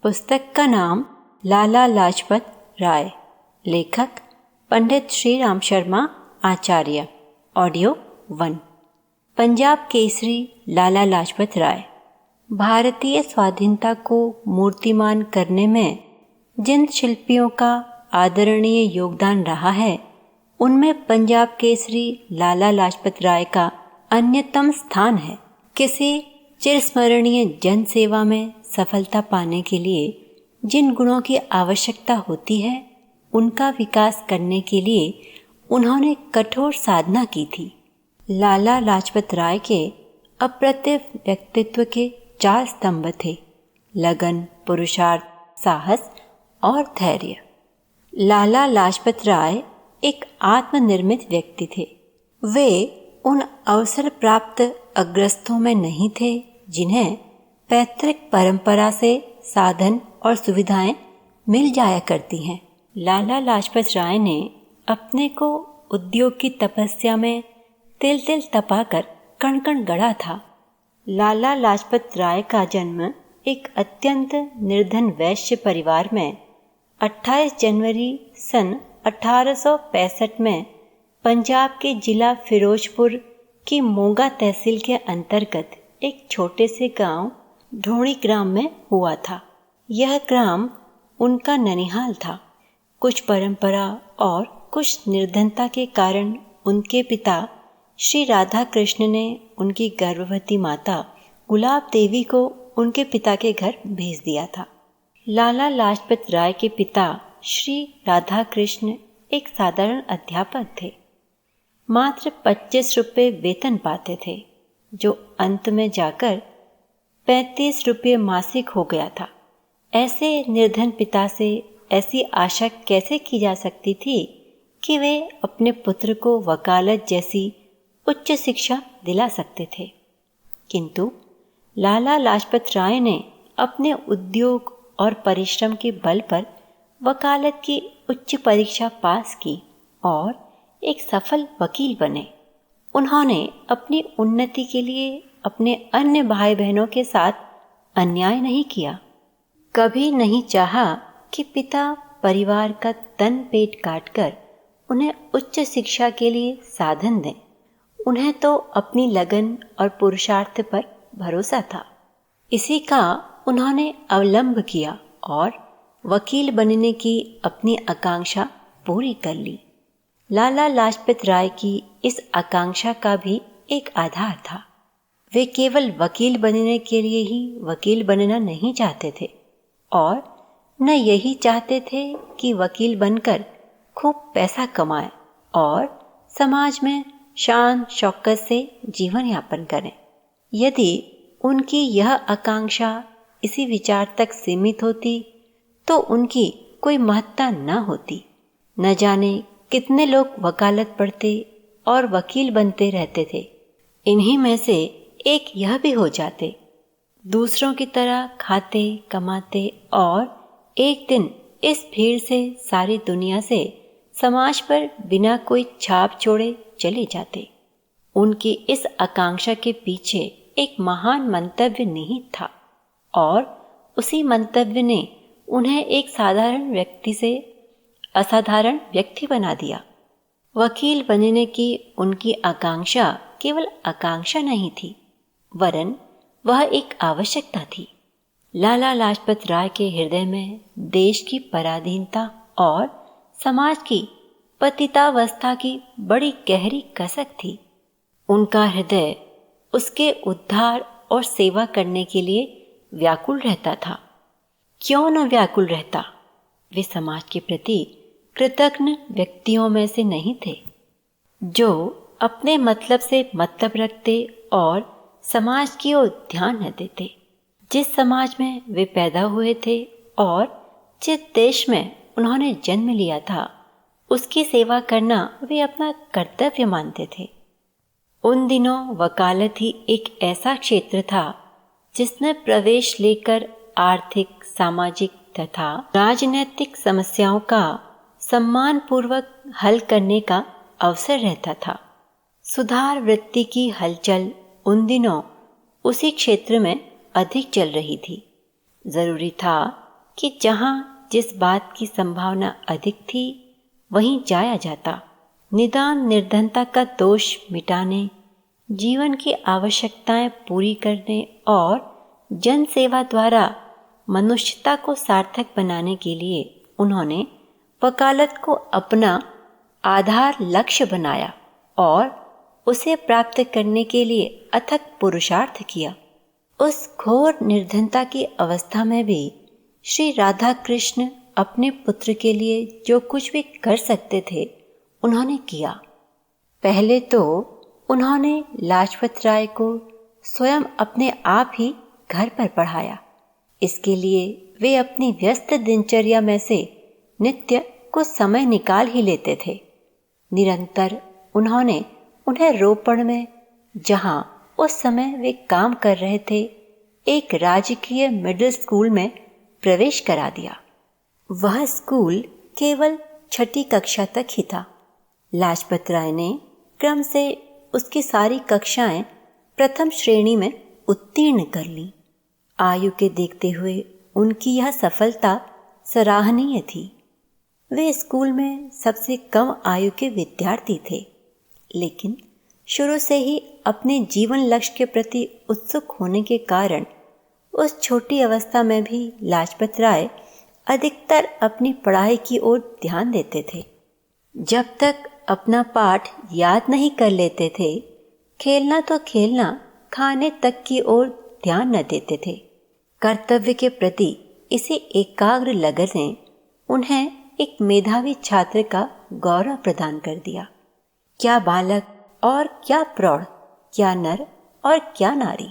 पुस्तक का नाम लाला लाजपत राय, लेखक पंडित श्री राम शर्मा आचार्य। ऑडियो 1। पंजाब केसरी लाला लाजपत राय भारतीय स्वाधीनता को मूर्तिमान करने में जिन शिल्पियों का आदरणीय योगदान रहा है, उनमें पंजाब केसरी लाला लाजपत राय का अन्यतम स्थान है। किसी चिरस्मरणीय जन सेवा में सफलता पाने के लिए जिन गुणों की आवश्यकता होती है, उनका विकास करने के लिए उन्होंने कठोर साधना की थी। लाला लाजपत राय के अप्रतिम व्यक्तित्व के 4 स्तंभ थे: लगन, पुरुषार्थ, साहस और धैर्य। लाला लाजपत राय एक आत्मनिर्मित व्यक्ति थे। वे उन अवसर प्राप्त अग्रस्थों में नहीं थे जिन्हें पैतृक परंपरा से साधन और सुविधाएं मिल जाया करती हैं। लाला लाजपत राय ने अपने को उद्योग की तपस्या में तिल तिल तपाकर कण कण गढ़ा था। लाला लाजपत राय का जन्म एक अत्यंत निर्धन वैश्य परिवार में 28 जनवरी सन 1865 में पंजाब के जिला फिरोजपुर की मोगा तहसील के अंतर्गत एक छोटे से गांव ढोणी ग्राम में हुआ था। यह ग्राम उनका ननिहाल था। कुछ परंपरा और कुछ निर्धनता के कारण उनके पिता श्री राधा कृष्ण ने उनकी गर्भवती माता गुलाब देवी को उनके पिता के घर भेज दिया था। लाला लाजपत राय के पिता श्री राधा कृष्ण एक साधारण अध्यापक थे। मात्र 25 रुपये वेतन पाते थे, जो अंत में जाकर 35 रुपये मासिक हो गया था। ऐसे निर्धन पिता से ऐसी आशा कैसे की जा सकती थी कि वे अपने पुत्र को वकालत जैसी उच्च शिक्षा दिला सकते थे। किंतु लाला लाजपत राय ने अपने उद्योग और परिश्रम के बल पर वकालत की उच्च परीक्षा पास की और एक सफल वकील बने। उन्होंने अपनी उन्नति के लिए अपने अन्य भाई बहनों के साथ अन्याय नहीं किया। कभी नहीं चाहा कि पिता परिवार का तन पेट काटकर उन्हें उच्च शिक्षा के लिए साधन दें। उन्हें तो अपनी लगन और पुरुषार्थ पर भरोसा था। इसी का उन्होंने अवलंब किया और वकील बनने की अपनी आकांक्षा पूरी कर ली। लाला लाजपत राय की इस आकांक्षा का भी एक आधार था। वे केवल वकील बनने के लिए ही वकील बनना नहीं चाहते थे और न यही चाहते थे कि वकील बनकर खूब पैसा कमाएं और समाज में शान शौकत से जीवन यापन करें। यदि उनकी यह आकांक्षा इसी विचार तक सीमित होती तो उनकी कोई महत्ता न होती। न जाने कितने लोग वकालत पढ़ते और वकील बनते रहते थे। इन्हीं में से एक यह भी हो जाते, दूसरों की तरह खाते कमाते और एक दिन इस भीड़ से सारी दुनिया से समाज पर बिना कोई छाप छोड़े चले जाते। उनकी इस आकांक्षा के पीछे एक महान मंतव्य निहित था और उसी मंतव्य ने उन्हें एक साधारण व्यक्ति से असाधारण व्यक्ति बना दिया। वकील बनने की उनकी आकांक्षा केवल आकांक्षा नहीं थी, वरन वह एक आवश्यकता थी। लाला लाजपत राय के हृदय में देश की पराधीनता और समाज की पतितावस्था की बड़ी गहरी कसक थी। उनका हृदय उसके उद्धार और सेवा करने के लिए व्याकुल रहता था। क्यों न व्याकुल रहता? वे समाज के प्रति कृतज्ञ व्यक्तियों में से नहीं थे, जो अपने मतलब से मतलब रखते और समाज की ओर ध्यान न देते। जिस समाज में वे पैदा हुए थे और जिस देश में उन्होंने जन्म लिया था, उसकी सेवा करना वे अपना कर्तव्य मानते थे। उन दिनों वकालत ही एक ऐसा क्षेत्र था जिसमें प्रवेश लेकर आर्थिक, सामाजिक तथा राजनैतिक समस्याओं का सम्मानपूर्वक हल करने का अवसर रहता था। सुधार वृत्ति की हलचल उन दिनों उसी क्षेत्र में अधिक चल रही थी। जरूरी था कि जहाँ जिस बात की संभावना अधिक थी वहीं जाया जाता। निदान निर्धनता का दोष मिटाने, जीवन की आवश्यकताएं पूरी करने और जन सेवा द्वारा मनुष्यता को सार्थक बनाने के लिए उन्होंने वकालत को अपना आधार लक्ष्य बनाया और उसे प्राप्त करने के लिए अथक पुरुषार्थ किया। उस घोर निर्धनता की अवस्था में भी श्री राधा कृष्ण अपने पुत्र के लिए जो कुछ भी कर सकते थे उन्होंने किया। पहले तो उन्होंने लाजपत राय को स्वयं अपने आप ही घर पर पढ़ाया। इसके लिए वे अपनी व्यस्त दिनचर्या में से नित्य कुछ समय निकाल ही लेते थे। निरंतर उन्होंने उन्हें रोपड़ में, जहां उस समय वे काम कर रहे थे, एक राजकीय मिडिल स्कूल में प्रवेश करा दिया। वह स्कूल केवल 6ठी कक्षा तक ही था। लाजपत राय ने क्रम से उसकी सारी कक्षाएं प्रथम श्रेणी में उत्तीर्ण कर लीं। आयु के देखते हुए उनकी यह सफलता सराहनीय थी। वे स्कूल में सबसे कम आयु के विद्यार्थी थे, लेकिन शुरू से ही अपने जीवन लक्ष्य के प्रति उत्सुक होने के कारण उस छोटी अवस्था में भी लाजपत राय अधिकतर अपनी पढ़ाई की ओर ध्यान देते थे। जब तक अपना पाठ याद नहीं कर लेते थे, खेलना तो खेलना, खाने तक की ओर ध्यान न देते थे। कर्तव्य के प्रति इसे एकाग्र लगन ने उन्हें एक मेधावी छात्र का गौरव प्रदान कर दिया। क्या बालक और क्या प्रौढ़, क्या नर और क्या नारी,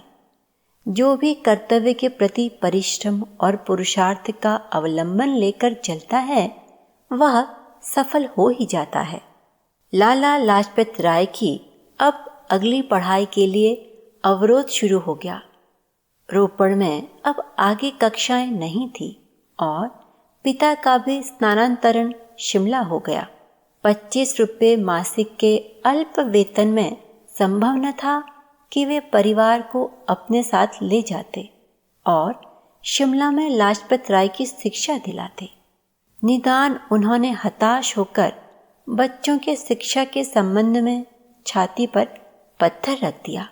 जो भी कर्तव्य के प्रति परिश्रम और पुरुषार्थ का अवलंबन लेकर चलता है वह सफल हो ही जाता है। लाला लाजपत राय की अब अगली पढ़ाई के लिए अवरोध शुरू हो गया। रोपड़ में अब आगे कक्षाएं नहीं थी और पिता का भी स्नानांतरण शिमला हो गया। 25 रुपये मासिक के अल्प वेतन में संभव न था कि वे परिवार को अपने साथ ले जाते और शिमला में लाजपत राय की शिक्षा दिलाते। निदान उन्होंने हताश होकर बच्चों के शिक्षा के संबंध में छाती पर पत्थर रख दिया।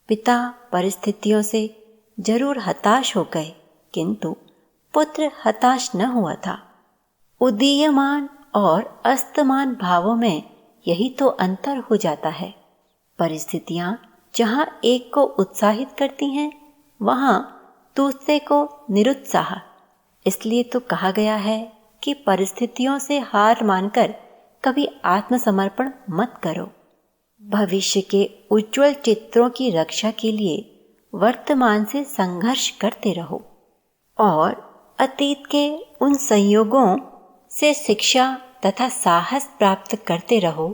पिता परिस्थितियों से जरूर हताश हो गए, किंतु पुत्र हताश न हुआ था। उदीयमान और अस्तमान भावों में यही तो अंतर हो जाता है। परिस्थितियां जहां एक को उत्साहित करती हैं, वहां दूसरे को निरुत्साह। इसलिए तो कहा गया है कि परिस्थितियों से हार मानकर कभी आत्मसमर्पण मत करो। भविष्य के उज्जवल चित्रों की रक्षा के लिए वर्तमान से संघर्ष करते रहो और अतीत के उन संयोगों से शिक्षा तथा साहस प्राप्त करते रहो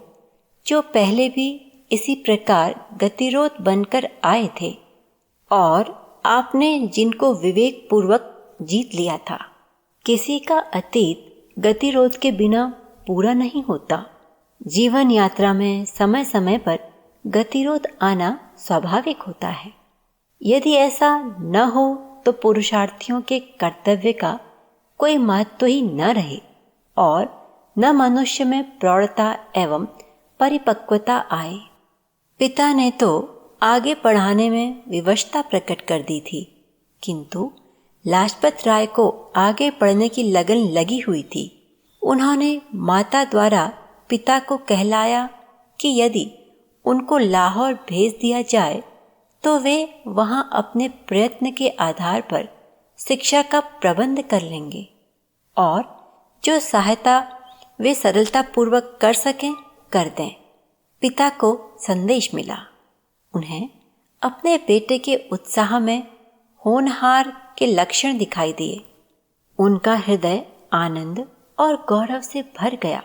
जो पहले भी इसी प्रकार गतिरोध बनकर आए थे और आपने जिनको विवेक पूर्वक जीत लिया था। किसी का अतीत गतिरोध के बिना पूरा नहीं होता। जीवन यात्रा में समय समय पर गतिरोध आना स्वाभाविक होता है। यदि ऐसा न हो तो पुरुषार्थियों के कर्तव्य का कोई महत्व ही न रहे और न मनुष्य में प्रौढ़ता एवं परिपक्वता आए। पिता ने तो आगे पढ़ाने में विवशता प्रकट कर दी थी, किंतु लाजपत राय को आगे पढ़ने की लगन लगी हुई थी। उन्होंने माता द्वारा पिता को कहलाया कि यदि उनको लाहौर भेज दिया जाए तो वे वहां अपने प्रयत्न के आधार पर शिक्षा का प्रबंध कर लेंगे और जो सहायता वे सरलतापूर्वक कर सकें कर दें। पिता को संदेश मिला। उन्हें अपने बेटे के उत्साह में होनहार के लक्षण दिखाई दिए। उनका हृदय आनंद और गौरव से भर गया,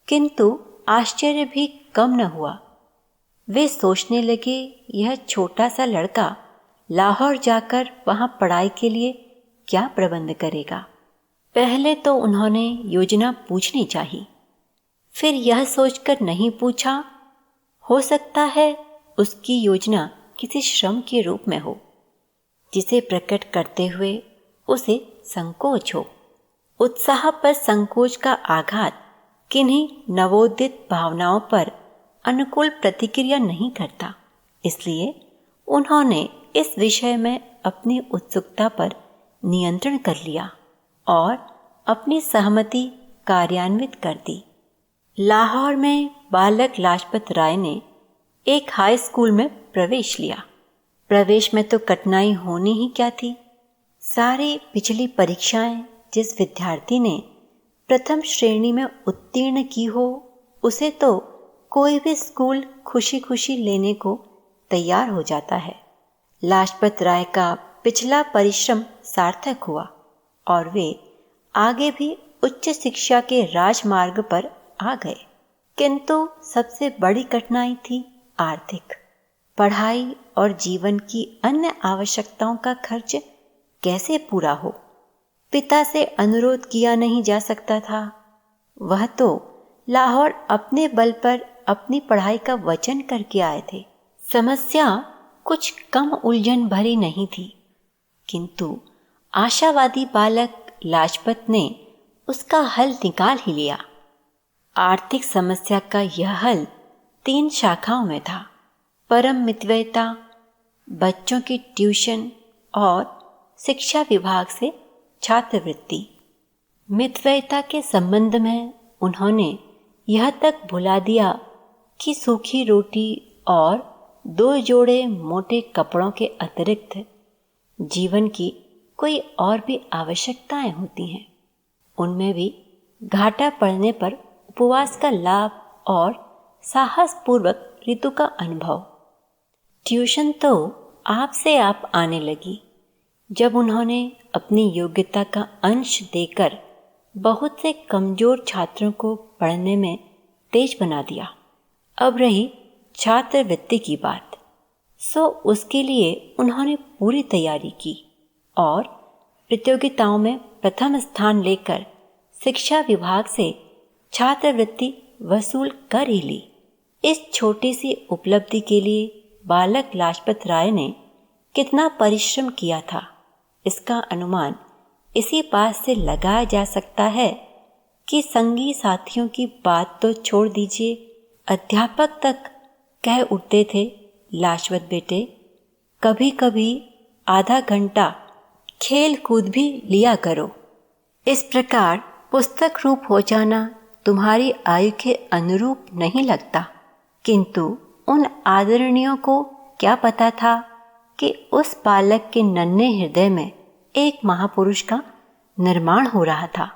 किंतु आश्चर्य भी कम न हुआ। वे सोचने लगे, यह छोटा सा लड़का लाहौर जाकर वहां पढ़ाई के लिए क्या प्रबंध करेगा। पहले तो उन्होंने योजना पूछनी चाहिए, फिर यह सोचकर नहीं पूछा, हो सकता है उसकी योजना किसी श्रम के रूप में हो जिसे प्रकट करते हुए उसे संकोच हो। उत्साह पर संकोच का आघात किन्हीं नवोदित भावनाओं पर अनुकूल प्रतिक्रिया नहीं करता। इसलिए उन्होंने इस विषय में अपनी उत्सुकता पर नियंत्रण कर लिया और अपनी सहमति कार्यान्वित कर दी। लाहौर में बालक लाजपत राय ने एक हाई स्कूल में प्रवेश लिया। प्रवेश में तो कठिनाई होनी ही क्या थी। सारी पिछली परीक्षाएं जिस विद्यार्थी ने प्रथम श्रेणी में उत्तीर्ण की हो, उसे तो कोई भी स्कूल खुशी खुशी लेने को तैयार हो जाता है। लाजपत राय का पिछला परिश्रम सार्थक हुआ और वे आगे भी उच्च शिक्षा के राजमार्ग पर आ गए। किंतु सबसे बड़ी कठिनाई थी आर्थिक। पढ़ाई और जीवन की अन्य आवश्यकताओं का खर्च कैसे पूरा हो। पिता से अनुरोध किया नहीं जा सकता था। वह तो लाहौर अपने बल पर अपनी पढ़ाई का वचन करके आए थे। समस्या कुछ कम उलझन भरी नहीं थी, किंतु आशावादी बालक लाजपत ने उसका हल निकाल ही लिया। आर्थिक समस्या का यह हल 3 शाखाओं में था: परम मितव्ययिता, बच्चों की ट्यूशन और शिक्षा विभाग से छात्रवृत्ति। मितव्ययिता के संबंध में उन्होंने यह तक भुला दिया कि सूखी रोटी और 2 जोड़े मोटे कपड़ों के अतिरिक्त जीवन की कोई और भी आवश्यकताएं होती हैं। उनमें भी घाटा पड़ने पर उपवास का लाभ और साहसपूर्वक ऋतु का अनुभव। ट्यूशन तो आप से आप आने लगी जब उन्होंने अपनी योग्यता का अंश देकर बहुत से कमजोर छात्रों को पढ़ने में तेज बना दिया। अब रही छात्रवृत्ति की बात, सो उसके लिए उन्होंने पूरी तैयारी की और प्रतियोगिताओं में प्रथम स्थान लेकर शिक्षा विभाग से छात्रवृत्ति वसूल कर ही ली। इस छोटी सी उपलब्धि के लिए बालक लाजपत राय ने कितना परिश्रम किया था, इसका अनुमान इसी बात से लगाया जा सकता है कि संगी साथियों की बात तो छोड़ दीजिए, अध्यापक तक कह उठते थे, लाजपत बेटे कभी कभी आधा घंटा खेल कूद भी लिया करो। इस प्रकार पुस्तक रूप हो जाना तुम्हारी आयु के अनुरूप नहीं लगता। किंतु उन आदरणीयों को क्या पता था कि उस बालक के नन्हे हृदय में एक महापुरुष का निर्माण हो रहा था,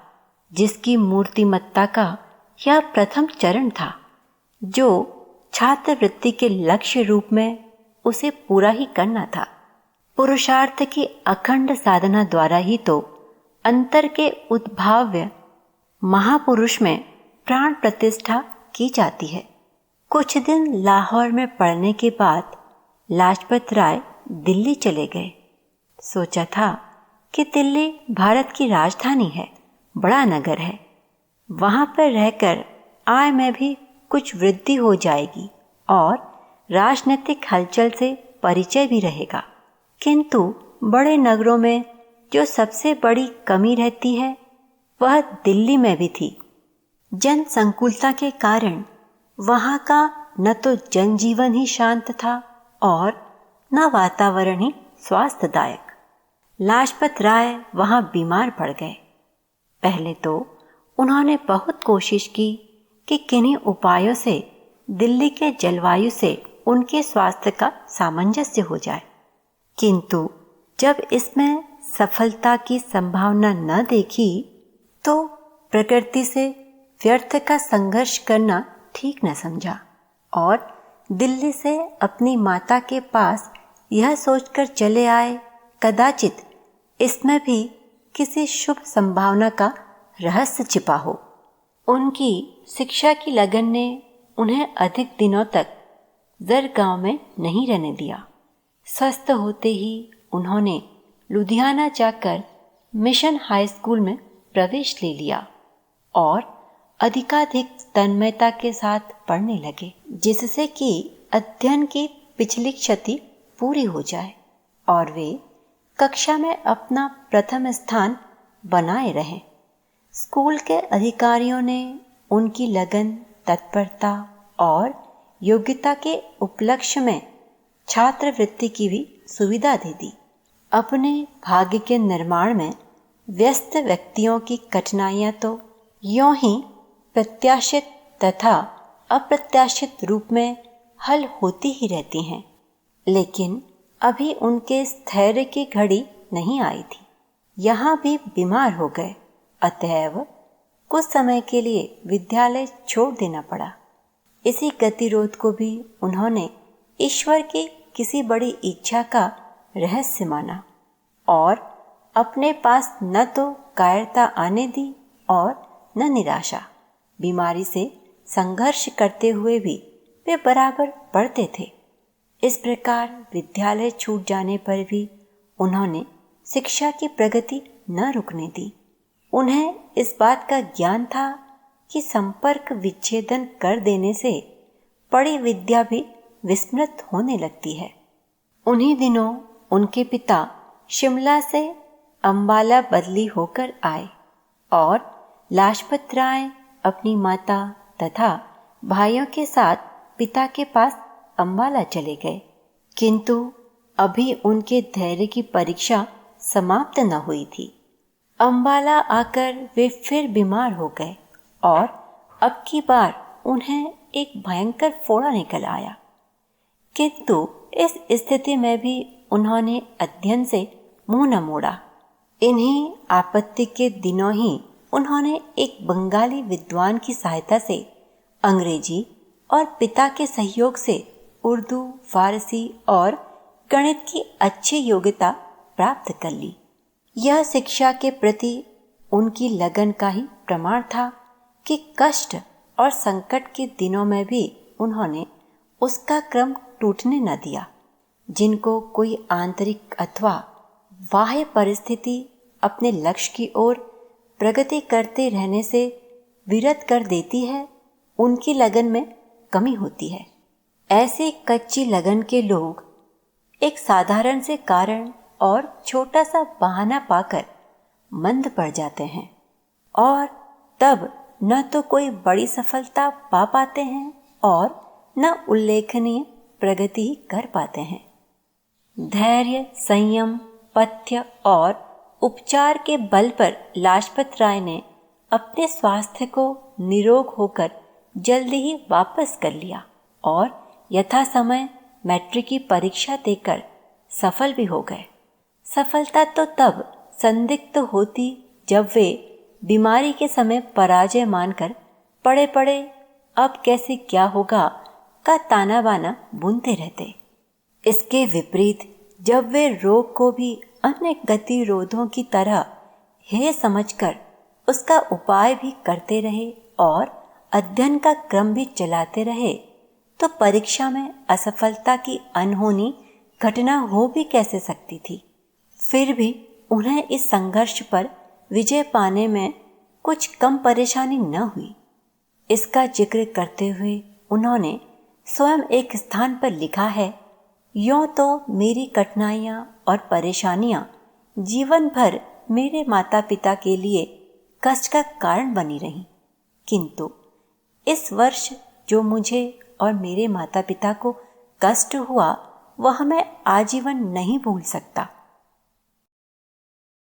जिसकी मूर्तिमत्ता का यह प्रथम चरण था, जो छात्रवृत्ति के लक्ष्य रूप में उसे पूरा ही करना था। पुरुषार्थ की अखंड साधना द्वारा ही तो अंतर के उद्भाव्य महापुरुष में प्राण प्रतिष्ठा की जाती है। कुछ दिन लाहौर में पढ़ने के बाद लाजपत राय दिल्ली चले गए। सोचा था कि दिल्ली भारत की राजधानी है, बड़ा नगर है, वहाँ पर रहकर आय में भी कुछ वृद्धि हो जाएगी और राजनीतिक हलचल से परिचय भी रहेगा। किंतु बड़े नगरों में जो सबसे बड़ी कमी रहती है वह दिल्ली में भी थी। जन संकुलता के कारण वहाँ का न तो जनजीवन ही शांत था और न वातावरण ही स्वास्थ्यदायक। लाजपत राय वहाँ बीमार पड़ गए। पहले तो उन्होंने बहुत कोशिश की कि किन्हीं उपायों से दिल्ली के जलवायु से उनके स्वास्थ्य का सामंजस्य हो जाए, किंतु जब इसमें सफलता की संभावना न देखी तो प्रकृति से व्यर्थ का संघर्ष करना ठीक न समझा और दिल्ली से अपनी माता के पास यह सोचकर चले आए, कदाचित इसमें भी किसी शुभ संभावना का रहस्य छिपा हो। उनकी शिक्षा की लगन ने उन्हें अधिक दिनों तक जरगांव में नहीं रहने दिया। स्वस्थ होते ही उन्होंने लुधियाना जाकर मिशन हाई स्कूल में प्रवेश ले लिया और अधिकाधिक तन्मयता के साथ पढ़ने लगे, जिससे कि अध्ययन की पिछली क्षति पूरी हो जाए और वे कक्षा में अपना प्रथम स्थान बनाए रहें। स्कूल के अधिकारियों ने उनकी लगन, तत्परता और योग्यता के उपलक्ष्य में छात्रवृत्ति की भी सुविधा दे दी। अपने भाग्य के निर्माण में व्यस्त व्यक्तियों की कठिनाइयां तो यों ही प्रत्याशित तथा अप्रत्याशित रूप में हल होती ही रहती हैं, लेकिन अभी उनके स्थैर्य की घड़ी नहीं आई थी। यहाँ भी बीमार हो गए, अतएव कुछ समय के लिए विद्यालय छोड़ देना पड़ा। इसी गतिरोध को भी उन्होंने ईश्वर की किसी बड़ी इच्छा का रहस्य माना और अपने पास न तो कायरता आने दी और न निराशा। बीमारी से संघर्ष करते हुए भी वे बराबर पढ़ते थे। इस प्रकार विद्यालय छूट जाने पर भी उन्होंने शिक्षा की प्रगति न रुकने दी। उन्हें इस बात का ज्ञान था कि संपर्क विच्छेदन कर देने से पढ़ी विद्या भी विस्मृत होने लगती है। उन्हीं दिनों उनके पिता शिमला से अंबाला बदली होकर आए और लाजपत राय अपनी माता तथा भाइयों के साथ पिता के पास अंबाला चले गए। किंतु अभी उनके धैर्य की परीक्षा समाप्त न हुई थी। अंबाला आकर वे फिर बीमार हो गए और अब की बार उन्हें एक भयंकर फोड़ा निकल आया। किंतु इस स्थिति में भी उन्होंने अध्ययन से मुंह न मोड़ा। इन्हीं आपत्ति के दिनों ही उन्होंने एक बंगाली विद्वान की सहायता से अंग्रेजी और पिता के सहयोग से उर्दू, फारसी और गणित की अच्छी योग्यता प्राप्त कर ली। यह शिक्षा के प्रति उनकी लगन का ही प्रमाण था कि कष्ट और संकट के दिनों में भी उन्होंने उसका क्रम टूटने न दिया। जिनको कोई आंतरिक अथवा बाह्य परिस्थिति अपने लक्ष्य की ओर प्रगति करते रहने से विरत कर देती है, उनकी लगन में कमी होती है। ऐसे कच्ची लगन के लोग एक साधारण से कारण और छोटा सा बहाना पाकर मंद पड़ जाते हैं और तब न तो कोई बड़ी सफलता पा पाते हैं और न उल्लेखनीय प्रगति कर पाते हैं। धैर्य, संयम, पथ्य और उपचार के बल पर लाजपत राय ने अपने स्वास्थ्य को निरोग होकर जल्दी ही वापस कर लिया और यथा समय मैट्रिक की परीक्षा देकर सफल भी हो गए। सफलता तो तब संदिग्ध होती जब वे बीमारी के समय पराजय मानकर पड़े पड़े अब कैसे क्या होगा का ताना बाना बुनते रहते। इसके विपरीत जब वे रोग को भी अन्य गतिरोधों की तरह हेय समझकर उसका उपाय भी करते रहे और अध्ययन का क्रम भी चलाते रहे, तो परीक्षा में असफलता की अनहोनी घटना हो भी कैसे सकती थी। फिर भी उन्हें इस संघर्ष पर विजय पाने में कुछ कम परेशानी न हुई। इसका जिक्र करते हुए उन्होंने स्वयं एक स्थान पर लिखा है, यों तो मेरी कठिनाइयाँ और परेशानियाँ जीवन भर मेरे माता पिता के लिए कष्ट का कारण बनी रहीं, किंतु इस वर्ष जो मुझे और मेरे माता पिता को कष्ट हुआ वह मैं आजीवन नहीं भूल सकता।